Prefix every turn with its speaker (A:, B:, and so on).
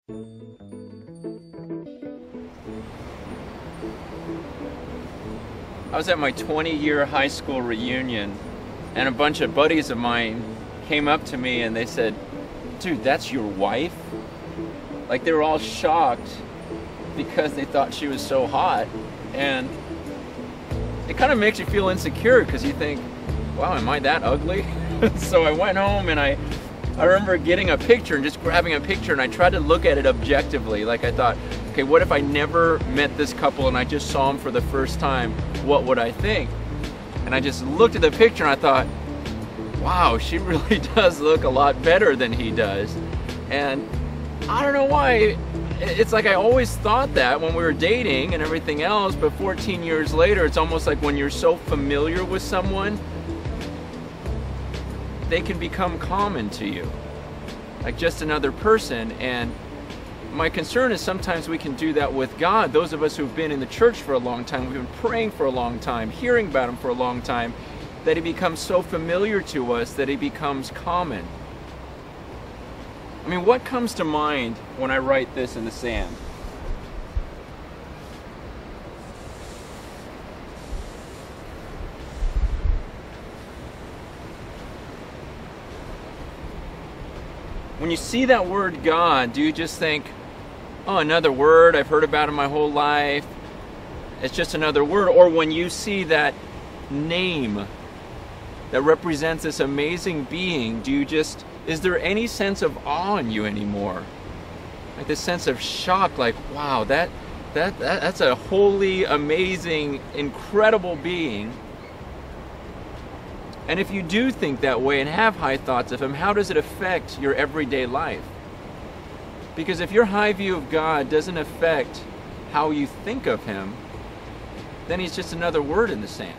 A: I was at my 20-year high school reunion, and a bunch of buddies of mine came up to me and they said, "Dude, that's your wife?" Like, they were all shocked because they thought she was so hot. And it kind of makes you feel insecure because you think, wow, am I that ugly? So I went home and I remember getting a picture and just grabbing a picture, and I tried to look at it objectively. Like, I thought, okay, what if I never met this couple and I just saw them for the first time? What would I think? And I just looked at the picture and I thought, wow, she really does look a lot better than he does. And I don't know why, it's like I always thought that when we were dating and everything else, but 14 years later, it's almost like when you're so familiar with someone, they can become common to you, like just another person. And my concern is sometimes we can do that with God. Those of us who've been in the church for a long time, we've been praying for a long time, hearing about Him for a long time, that He becomes so familiar to us that He becomes common. I mean, what comes to mind when I write this in the sand? When you see that word God, do you just think, oh, another word I've heard about in my whole life, it's just another word? Or when you see that name that represents this amazing being, do you just, is there any sense of awe in you anymore? Like this sense of shock, like, wow, that's a holy, amazing, incredible being. And if you do think that way and have high thoughts of Him, how does it affect your everyday life? Because if your high view of God doesn't affect how you think of Him, then He's just another word in the sand.